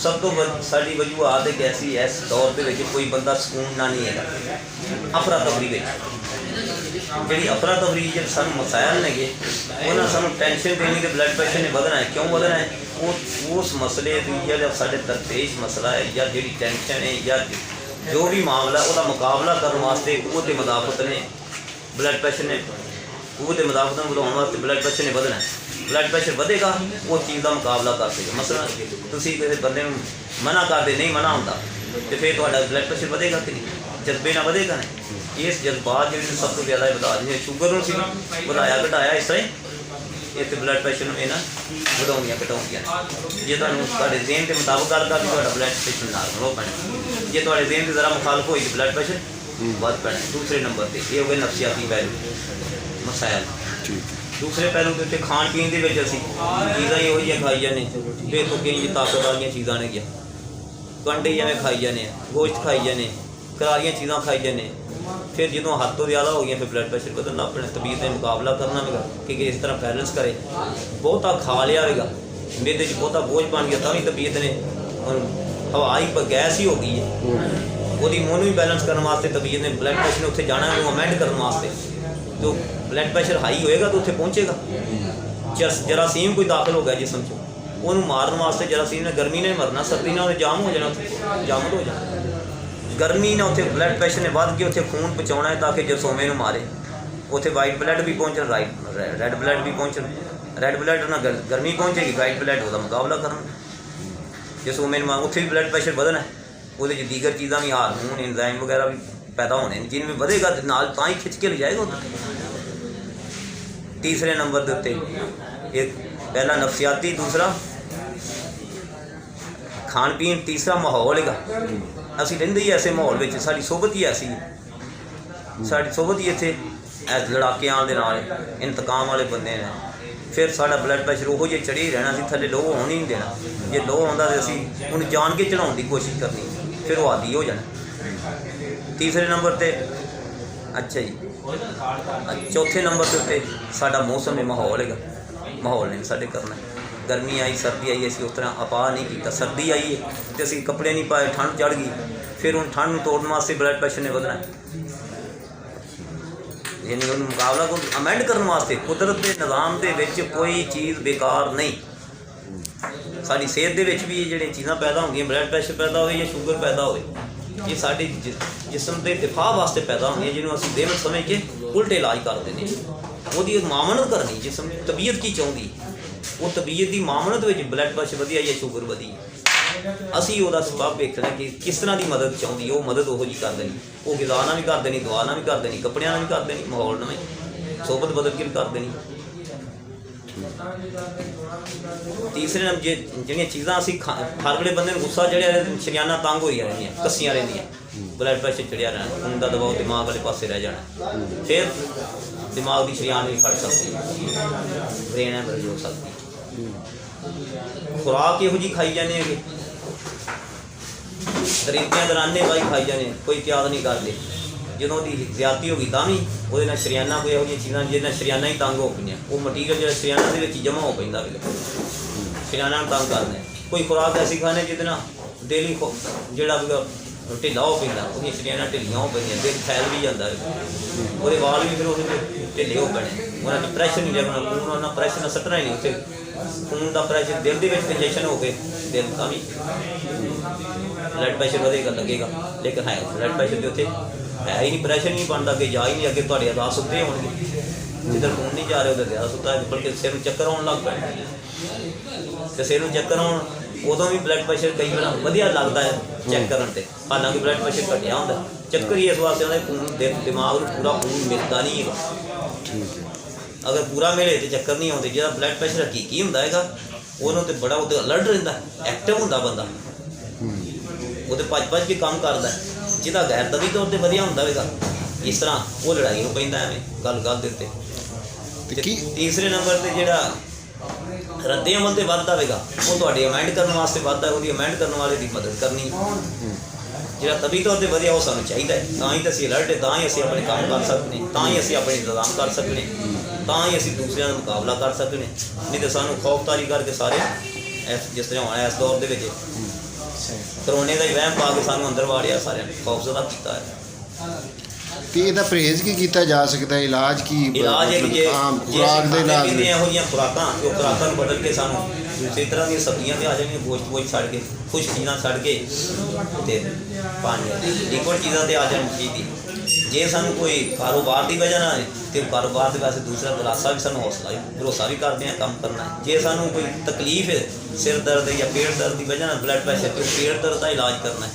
सब तो साड़ी वजूहत एक ऐसी इस दौर के कोई बंदा सकून ना नहीं है। अफरा तफरी जी अफरा तफरी जो सू मसायल ने उन्हें सू टेंशन देनी कि ब्लड प्रेशर ने बढ़ना है। क्यों बढ़ना है? वो उस मसले की या साढ़े दरपेश मसला है या जी टेंशन है या जो भी मामला वह मुकाबला करने वास्ते वो मुदाफत ने ब्लड प्रेशर ने वो मुदाफत बढ़ाने वास्ते ब्लड प्रेशर ने बढ़ना है। ब्लड प्रेशर बढ़ेगा उस चीज़ का मुकाबला कर सके। मसला तुसी किसी बंदे मना करते नहीं मना होता तो फिर तो ब्लड प्रेशर बढ़ेगा कि नहीं? जज्बे ना बढ़ेगा नहीं। इस जज्बात जो सब तो ज़्यादा बढ़ा दें शुगर बढ़ाया घटाया इस तरह इतने ब्लड प्रेशर इन्हें बढ़ाया घटाया जे तुहाडे ज़हन के मुताबिक गल कर ब्लड प्रेशर नॉर्मल हो पैना। जे तुहाडे ज़हन से ज़रा मुखालफ होई तो ब्लड प्रेशर बढ़ पैना। दूसरे नंबर पर यह हो गए नफसियाती पहलू मसायल। दूसरे पहलू के उत्ते खाण पीन के असी चीज़ा ही वही खाई जाने बेतुकी ताकत वाली चीज़ा ने गया कंडे जिमें खाई जाने गोश्त खाई जाने करारियाँ चीज़ा खाई जाने फिर जो हद तो ज़्यादा हो गई फिर ब्लड प्रेशर बदलना अपने तबीयत का मुकाबला करना होगा कि इस तरह बैलेंस करे। बहुता खा लिया होगा मेदे बहुता बोझ बन गया तभी तबीयत ने हवा ही गैस ही हो गई है वो मूँह भी बैलेंस करने वास्ते तबीयत ने ब्लड प्रेशर ने उत्थे जाना है अमेंड करने वास्ते। तो ब्लड प्रेशर हाई होएगा तो उत्थे पहुँचेगा। जरासीम कोई दाखिल हो गया जिसम चो उन्होंने मारने वास्ते जरासीम ने गर्मी ने मरना सर्दी ने जाम हो जाना उत्थे जामुन हो जाना। गर्मी ने उत्थे ब्लड प्रेशर ने बढ़ के उत्थे खून पहुँचाना है ताकि जरसोमे में मारे उत्थे वाइट ब्लड भी पहुँचन रैड ब्लड भी पहुँचन। रैड ब्लड ना गर्मी पहुँचेगी वाइट ब्लड उसका मुकाबला करना। जरसोमे में उत्थे भी ब्लड प्रेशर बढ़ना है वो दीगर चीज़ा भी हारमोन एंजाइम वगैरह भी पैदा होने जिनमें बढ़ेगा तो नाल तां ही खिंच के ले जाएगा। तीसरे नंबर के उत्ते एक पहला नफसियाती दूसरा खान पीन तीसरा माहौल है। असी रहिंदे ही ऐसे माहौल में साड़ी सोबत ही ऐसी साड़ी सोबत ही इत्थे लड़ाकियां दे नाल इंतकाम वाले बंदे ने फिर साड़ा ब्लड प्रेशर वो जो चढ़ी रहना असी थले लो होने नहीं देना। जे लो आता तो असी उन्हें जान के चढ़ाने की कोशिश करनी फिर वो आदी हो जाना। तीसरे नंबर पर अच्छा जी चौथे नंबर के उत्ते साड़ा मौसम है माहौल है माहौल ने साढ़े करना। गर्मी आई सर्दी आई असी उस तरह अपा नहीं किया। सर्दी आई है तो असी कपड़े नहीं पाए ठंड चढ़ गई फिर उन ठंड में तोड़ने वास्ते ब्लड प्रेशर ने बढ़ना यानी उन्होंने मुकाबला को अमेंड करने वास्ते कुदरत के निज़ाम के कोई चीज़ बेकार नहीं। साड़ी सेहत के भी जो चीज़ा पैदा होंगी ब्लड प्रेशर पैदा हो या शुगर पैदा हो ये साड़ी जिसम के दिफा वास्ते पैदा होंगी जिन्होंने असी दिन समझ के उल्टे इलाज करते हैं। वो मामनत करनी जिसम तबीयत की चाहती वो तबीयत की मामनत में ब्लड प्रेशर वधिया या शुगर वधी असी वो सबब देखना कि किस तरह की मदद चाहती वो मदद वो जी कर देनी वो गिज़ा ना भी कर देनी दवा ना भी कर देनी कपड़िया ना भी कर देनी माहौल ना भी सोबत बदल के भी कर देनी। तीसरे नंबर जो चीज़ा असी हर वे बंदे गुस्सा चढ़िया शरियाना तंग हो रही कसियाँ रही ब्लड प्रेशर चढ़िया रहना खून का दबाव दिमाग वाले पासे रह जाना फिर दिमाग की शरियान भी फट सकती ब्रेन है हो सकती। खुराक यहो जी खाई जाने तरीकियां दराने भाई खाई जाने कोई प्याद नहीं करते जो ज्यादती होगी तो भी वो शरियाना कोई यहो चीज़ा जिन्हें शरियाना ही तंग हो गई वो मटीरियल जो शरियाना के जमा हो पाता शरियाना तंग करना। कोई खुराक ऐसी खाने जिद डेली जोड़ा ढिला हो पैदा वो शरियाना ढिलियाँ हो पैदा दिल फैल भी जाता है वो वाल भी फिर ढिले हो पैने उन्होंने प्रेशर नहीं जगना खून उन्होंने प्रेशर सटना ही नहीं उत्थे खून का प्रेशर दिल के कंजेशन हो गए दिल का भी ब्लड प्रेशर बढ़ेगा लगेगा लेकिन है ब्लड प्रेशर के उत्थे है ही नहीं प्रेशर नहीं बनता कि जा ही नहीं अगे थोड़े अरदास सुते होंगे जिधर खून नहीं जा रहा उधर ज्यादा सुता है बल्कि सिर में चक्कर आने लग पे तो सिर में चक्कर आने उदों भी ब्लड प्रेशर कई बार वधिया लगता है चेक करने हालांकि ब्लड प्रेशर घटिया होंगे चक्कर ही इस वास्ते होंगे खून दिमाग में पूरा खून मिलता नहीं है। अगर पूरा मिले तो चक्कर नहीं आते जो ब्लड प्रेशर हकीकी होंगे उन्होंने तो बड़ा वो अलर्ट रहा एक्टिव होंगे बंदा वो तो भज के काम करता है जिदा गैर तभी तौर पर वधिया होंगे इस तरह वो लड़ाई हो पैंदा एवं गल गल के उत्ते। तीसरे नंबर पर जोड़ा रद्दे अमल से बढ़ता होगा वो तो अमेंड करने वास्ते बढ़ता है वो अमेंड करने वाले की मदद करनी जो तभी तौर पर वधिया वो सूँ चाहिए तो ही तो असी अलर्ट है तो ही असी अपने काम कर सकते तो ही असी अपने इंतजाम कर सकते तो ही असी दूसरों का मुकाबला कर सकते नहीं तो सूँ खौफतारी करके सारे जिस तरह होना इस दौर के ਕਰੋਨੇ ਦਾ ਹੀ ਵਹਿਮ ਪਾ ਕੇ ਸਾਨੂੰ ਅੰਦਰ ਵਾੜਿਆ, ਸਾਰਿਆਂ ਨੇ ਖੌਫਜ਼ਦਾ ਕੀਤਾ ਹੈ। ਤੇ ਇਹਦਾ ਪਰਹੇਜ਼ ਕੀ ਕੀਤਾ ਜਾ ਸਕਦਾ, ਇਲਾਜ ਕੀ? ਇਲਾਜ ਹੈ ਕਿ ਜੇ ਆਮ ਖੁਰਾਕ ਦੇ ਨਾਲ ਇਹੋ ਜਿਹੀਆਂ ਖੁਰਾਕਾਂ, ਉਹ ਖੁਰਾਕਾਂ ਨੂੰ ਬਦਲ ਕੇ ਸਾਨੂੰ ਦੂਸਰੀ ਤਰ੍ਹਾਂ ਦੀਆਂ ਸਬਜ਼ੀਆਂ ਤੇ ਆ ਜਾਣਗੀਆਂ, ਗੋਸ਼ਤ ਛੱਡ ਕੇ, ਖੁਸ਼ਕ ਚੀਜ਼ਾਂ ਛੱਡ ਕੇ ਤੇ ਪਾਣੀ ਲਿਕੁਇਡ ਚੀਜ਼ਾਂ ਤੇ ਆ ਜਾਣੀ ਚਾਹੀਦੀ। ਜੇ ਸਾਨੂੰ ਕੋਈ ਕਾਰੋਬਾਰ ਦੀ ਵਜ੍ਹਾ ਨਾਲ ਤੇ ਕਾਰੋਬਾਰ ਦੇ ਵਾਸਤੇ ਦੂਸਰਾ ਦਿਲਾਸਾ ਵੀ, ਸਾਨੂੰ ਹੌਸਲਾ ਵੀ, ਭਰੋਸਾ ਵੀ ਕਰਦੇ ਹਾਂ ਕੰਮ ਕਰਨਾ ਹੈ। ਜੇ ਸਾਨੂੰ ਕੋਈ ਤਕਲੀਫ ਹੈ, ਸਿਰ ਦਰਦ ਜਾਂ ਪੇਟ ਦਰਦ ਦੀ ਵਜ੍ਹਾ ਨਾਲ, ਬਲੱਡ ਪ੍ਰੈਸ਼ਰ ਤੇ ਪੇਟ ਦਰਦ ਦਾ ਇਲਾਜ ਕਰਨਾ ਹੈ,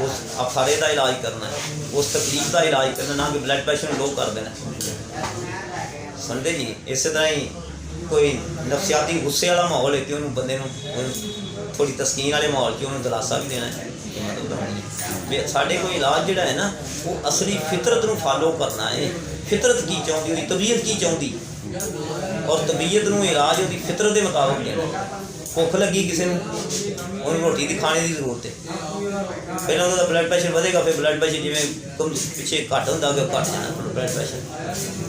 ਉਸ ਅਫਾਰੇ ਦਾ ਇਲਾਜ ਕਰਨਾ ਹੈ, ਉਸ ਤਕਲੀਫ ਦਾ ਇਲਾਜ ਕਰਨਾ, ਨਾ ਕਿ ਬਲੱਡ ਪ੍ਰੈਸ਼ਰ ਨੂੰ ਲੋ ਕਰ ਦੇਣਾ। ਸਮਝਦੇ ਜੀ? ਇਸੇ ਤਰ੍ਹਾਂ ਹੀ ਕੋਈ ਨਫਸਿਆਤੀ ਗੁੱਸੇ ਵਾਲਾ ਮਾਹੌਲ ਹੈ ਤੇ ਉਹਨੂੰ ਬੰਦੇ ਨੂੰ ਥੋੜ੍ਹੀ ਤਸਕੀਨ ਵਾਲੇ ਮਾਹੌਲ 'ਚ ਉਹਨੂੰ ਦਿਲਾਸਾ ਵੀ ਦੇਣਾ ਹੈ। ਵੀ ਸਾਡੇ ਕੋਈ ਇਲਾਜ ਜਿਹੜਾ ਹੈ ਨਾ, ਉਹ ਅਸਲੀ ਫਿਤਰਤ ਨੂੰ ਫਾਲੋ ਕਰਨਾ ਹੈ। ਫਿਤਰਤ ਕੀ ਚਾਹੁੰਦੀ, ਉਹਦੀ ਤਬੀਅਤ ਕੀ ਚਾਹੁੰਦੀ, ਔਰ ਤਬੀਅਤ ਨੂੰ ਇਲਾਜ ਉਹਦੀ ਫਿਤਰਤ ਦੇ ਮੁਤਾਬਕ ਦੇਣਾ। ਭੁੱਖ ਲੱਗੀ ਕਿਸੇ ਨੂੰ, ਉਹਨੂੰ ਰੋਟੀ ਦੀ ਖਾਣੇ ਦੀ ਜ਼ਰੂਰਤ ਹੈ, ਪਹਿਲਾਂ ਉਹਦਾ ਬਲੱਡ ਪ੍ਰੈਸ਼ਰ ਵਧੇਗਾ, ਫਿਰ ਬਲੱਡ ਪ੍ਰੈਸ਼ਰ ਜਿਵੇਂ ਪਿੱਛੇ ਘੱਟ ਹੁੰਦਾ ਗਿਆ, ਘੱਟ ਜਾਣਾ ਬਲੱਡ ਪ੍ਰੈਸ਼ਰ,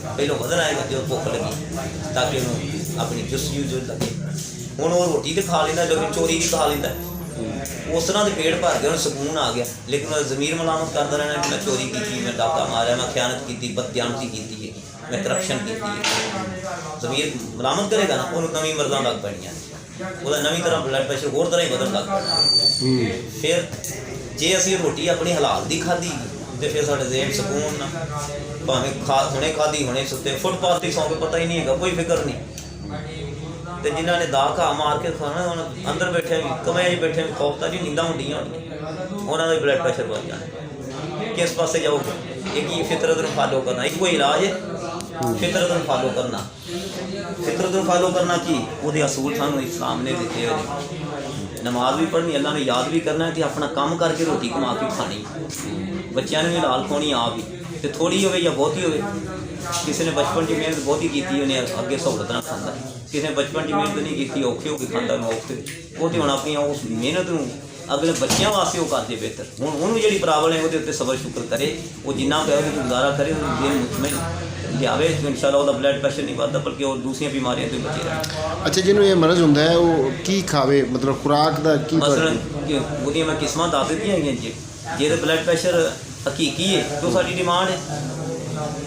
ਪਹਿਲਾਂ ਵਧਣਾ ਆਏਗਾ ਜਦੋਂ ਭੁੱਖ ਲੱਗੀ, ਤਾਂ ਕਿ ਉਹਨੂੰ ਆਪਣੀ ਜੁਸਜੂ ਜੋ ਲੱਗੇ। ਹੁਣ ਉਹ ਰੋਟੀ ਤਾਂ ਖਾ ਲੈਂਦਾ, ਲੇਕਿਨ ਚੋਰੀ ਵੀ ਖਾ ਲੈਂਦਾ, ਉਸ ਤਰ੍ਹਾਂ ਦੇ ਪੇਟ ਭਰ ਗਿਆ, ਉਹਨੂੰ ਸਕੂਨ ਆ ਗਿਆ, ਲੇਕਿਨ ਉਹਦਾ ਜ਼ਮੀਰ ਮਲਾਮਤ ਕਰਦਾ ਰਹਿਣਾ ਕਿ ਮੈਂ ਚੋਰੀ ਕੀਤੀ, ਮੈਂ ਡਾਕਾ ਮਾਰਿਆ, ਮੈਂ ਖਿਆਨਤ ਕੀਤੀ, ਬਦਦਿਆਨਤੀ ਕੀਤੀ ਹੈ, ਮੈਂ ਕਰਪਸ਼ਨ ਕੀਤੀ ਹੈ। ਜ਼ਮੀਰ ਮਲਾਮਤ ਕਰੇਗਾ ਨਾ, ਉਹਨੂੰ ਨਵੀਂ ਮਰਜ਼ਾਂ ਲੱਗ ਪੈਣੀਆਂ, ਉਹਦਾ ਨਵੀਂ ਤਰ੍ਹਾਂ ਬਲੱਡ ਪ੍ਰੈਸ਼ਰ ਹੋਰ ਤਰ੍ਹਾਂ ਹੀ ਬਦਲਣ ਲੱਗ ਪੈਣਾ। ਫਿਰ ਜੇ ਅਸੀਂ ਰੋਟੀ ਆਪਣੀ ਹਲਾਲ ਦੀ ਖਾਧੀ ਤੇ ਫਿਰ ਸਾਡੇ ਜ਼ਹਿਨ ਸਕੂਨ ਨਾ, ਭਾਵੇਂ ਹੁਣੇ ਖਾਧੀ ਹੁਣੇ ਸੁੱਤੇ, ਫੁੱਟਪਾਥ 'ਤੇ ਸੌਂ ਕੇ ਪਤਾ ਹੀ ਨਹੀਂ ਹੈਗਾ, ਕੋਈ ਫਿਕਰ ਨਹੀਂ। ਤੇ ਜਿਨ੍ਹਾਂ ਨੇ ਦਾ ਘਾਹ ਮਾਰ ਕੇ ਖਾਣਾ, ਹੁਣ ਅੰਦਰ ਬੈਠੇ ਵੀ, ਕਮਰੇ 'ਚ ਬੈਠੇ ਵੀ, ਖੌਫਤਾ ਜੀ ਨੀਂਦਾਂ ਹੁੰਦੀਆਂ ਹੋਣੀਆਂ, ਉਹਨਾਂ ਦਾ ਬਲੱਡ ਪ੍ਰੈਸ਼ਰ ਵੱਧ ਜਾਣਾ। ਕਿਸ ਪਾਸੇ ਜਾਊਗਾ? ਇਹ ਕੀ ਫਿਤਰਤ ਨੂੰ ਫਾਲੋ ਕਰਨਾ, ਇੱਕੋ ਇਲਾਜ ਹੈ, ਫਿਤਰਤ ਨੂੰ ਫਾਲੋ ਕਰਨਾ। ਫਿਤਰਤ ਨੂੰ ਫਾਲੋ ਕਰਨਾ ਕੀ? ਉਹਦੇ ਅਸੂਲ ਸਾਨੂੰ ਇਸਲਾਮ ਨੇ ਦਿੱਤੇ ਹੋਏ ਨੇ। ਨਮਾਜ਼ ਵੀ ਪੜ੍ਹਨੀ, ਅੱਲਾ ਨੇ ਯਾਦ ਵੀ ਕਰਨਾ ਅਤੇ ਆਪਣਾ ਕੰਮ ਕਰਕੇ ਰੋਟੀ ਕਮਾ ਕੇ ਖਾਣੀ, ਬੱਚਿਆਂ ਨੂੰ ਵੀ ਨਾਲ ਖਵਾਉਣੀ ਆਪ ਹੀ, ਤੇ ਥੋੜ੍ਹੀ ਹੋਵੇ ਜਾਂ ਬਹੁਤੀ ਹੋਵੇ। ਕਿਸੇ ਨੇ ਬਚਪਨ 'ਚ ਮਿਹਨਤ ਬਹੁਤੀ ਕੀਤੀ, ਉਹਨੇ ਅੱਗੇ ਸਹੂਲਤ ਨਾਲ ਖਾਂਦਾ, ਕਿਸੇ ਨੇ ਬਚਪਨ 'ਚ ਮਿਹਨਤ ਨਹੀਂ ਕੀਤੀ, ਔਖੇ ਹੋ ਕੇ ਖਾਂਦਾ, ਔਖੇ ਉਹ ਤੇ ਹੁਣ ਆਪਣੀਆਂ ਉਸ ਮਿਹਨਤ ਨੂੰ ਅਗਲੇ ਬੱਚਿਆਂ ਵਾਸਤੇ ਉਹ ਕਰਦੇ ਬਿਹਤਰ। ਹੁਣ ਉਹਨੂੰ ਜਿਹੜੀ ਪ੍ਰੋਬਲਮ ਹੈ ਉਹਦੇ ਉੱਤੇ ਸਬਰ ਸ਼ੁਕਰ ਕਰੇ, ਉਹ ਜਿੰਨਾ ਪਿਆ ਉਹਦੇ ਗੁਜ਼ਾਰਾ ਕਰੇ, ਉਹਨੂੰ ਦਿਨ ਮੁਤਮੈਨ ਲਿਆਵੇ, ਇਨਸ਼ਾਅੱਲਾ ਉਹਦਾ ਬਲੱਡ ਪ੍ਰੈਸ਼ਰ ਨਹੀਂ ਵੱਧਦਾ, ਬਲਕਿ ਉਹ ਦੂਸਰੀਆਂ ਬਿਮਾਰੀਆਂ ਤੋਂ ਬਚੇ ਰਹਿਣ। ਅੱਛਾ, ਜਿਹਨੂੰ ਇਹ ਮਰਜ਼ ਹੁੰਦਾ ਹੈ ਉਹ ਕੀ ਖਾਵੇ, ਮਤਲਬ ਖੁਰਾਕ ਦਾ ਕੀ? ਮਸਲਨ ਉਹਦੀਆਂ ਮੈਂ ਕਿਸਮਾਂ ਦੱਸ ਦਿੱਤੀਆਂ ਹੈਗੀਆਂ ਜੀ। ਜੇ ਤਾਂ ਬਲੱਡ ਪ੍ਰੈਸ਼ਰ ਹਕੀਕੀ ਹੈ ਤਾਂ ਸਾਡੀ ਡਿਮਾਂਡ ਹੈ,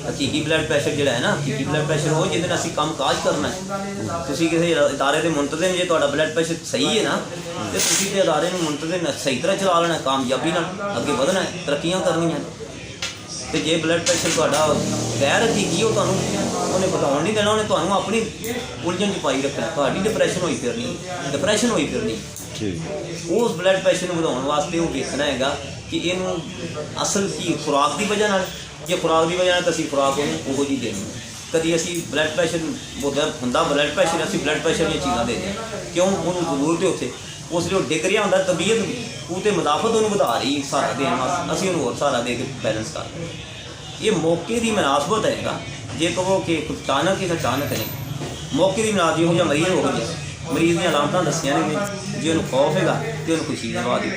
ਹਕੀਕੀ ਬਲੱਡ ਪ੍ਰੈਸ਼ਰ ਜਿਹੜਾ ਹੈ ਨਾ, ਹਕੀਕੀ ਬਲੱਡ ਪ੍ਰੈਸ਼ਰ ਉਹ ਜਿਹਦੇ ਨਾਲ ਅਸੀਂ ਕੰਮ ਕਾਜ ਕਰਨਾ ਹੈ। ਤੁਸੀਂ ਕਿਸੇ ਇਦਾਰੇ ਦੇ ਮੁੰਤਜ਼ਮ, ਜੇ ਤੁਹਾਡਾ ਬਲੱਡ ਪ੍ਰੈਸ਼ਰ ਸਹੀ ਹੈ ਨਾ, ਤੇ ਤੁਸੀਂ ਤੇ ਅਦਾਰੇ ਨੂੰ ਮੁੰਤਜ਼ਮ ਸਹੀ ਤਰ੍ਹਾਂ ਚਲਾ ਲੈਣਾ, ਕਾਮਯਾਬੀ ਨਾਲ ਅੱਗੇ ਵਧਣਾ ਹੈ, ਤਰੱਕੀਆਂ ਕਰਨੀਆਂ। ਤੇ ਜੇ ਬਲੱਡ ਪ੍ਰੈਸ਼ਰ ਤੁਹਾਡਾ ਗੈਰ ਹਕੀਕੀ, ਉਹ ਤੁਹਾਨੂੰ ਉਹਨੇ ਵਧਾਉਣ ਨਹੀਂ ਦੇਣਾ, ਉਹਨੇ ਤੁਹਾਨੂੰ ਆਪਣੀ ਉਲਝਣ 'ਚ ਪਾਈ ਰੱਖਣਾ, ਤੁਹਾਡੀ ਡਿਪਰੈਸ਼ਨ ਹੋਈ ਫਿਰਨੀ। ਉਸ ਬਲੱਡ ਪ੍ਰੈਸ਼ਰ ਨੂੰ ਵਧਾਉਣ ਵਾਸਤੇ ਉਹ ਵੇਖਣਾ ਹੈਗਾ ਕਿ ਇਹਨੂੰ ਅਸਲ ਕੀ ਖੁਰਾਕ ਦੀ ਵਜ੍ਹਾ ਨਾਲ, ਜੇ ਖੁਰਾਕ ਦੀ ਵਜ੍ਹਾ ਨਾਲ ਤਾਂ ਅਸੀਂ ਖੁਰਾਕ ਉਹਨੂੰ ਉਹੋ ਜਿਹੀ ਦੇਣੀ। ਕਦੀ ਅਸੀਂ ਬਲੱਡ ਪ੍ਰੈਸ਼ਰ ਹੁੰਦਾ ਬਲੱਡ ਪ੍ਰੈਸ਼ਰ, ਅਸੀਂ ਬਲੱਡ ਪ੍ਰੈਸ਼ਰ ਦੀਆਂ ਚੀਜ਼ਾਂ ਦੇ ਦਿੰਦੇ, ਕਿਉਂ? ਉਹਨੂੰ ਜ਼ਰੂਰਤ ਹੈ ਉੱਥੇ, ਉਸ ਲਈ ਉਹ ਡਿੱਗ ਰਿਹਾ ਹੁੰਦਾ, ਤਬੀਅਤ ਉਹ ਤੇ ਮੁਦਾਫਤ ਉਹਨੂੰ ਵਧਾ ਰਹੀ ਸਹਾਰਾ ਦੇਣ ਵਾਸਤੇ, ਅਸੀਂ ਉਹਨੂੰ ਹੋਰ ਸਹਾਰਾ ਦੇ ਕੇ ਬੈਲੈਂਸ ਕਰ ਰਹੇ। ਇਹ ਮੌਕੇ ਦੀ ਮੁਨਾਸਬਤ ਹੈਗਾ। ਜੇ ਕਹੋ ਕਿ ਅਚਾਨਕ ਹੀ, ਅਚਾਨਕ ਨਹੀਂ, ਮੌਕੇ ਦੀ ਮੁਨਾਸਬਤ। ਜਿਹੋ ਜਿਹਾ ਮਰੀਜ਼ ਦੀਆਂ ਅਲਾਮਤਾਂ ਦੱਸੀਆਂ ਨੇ, ਜੇ ਉਹਨੂੰ ਖੌਫ ਹੈਗਾ ਤੇ ਉਹਨੂੰ ਖੁਸ਼ੀ ਦਵਾ ਦਿਓ,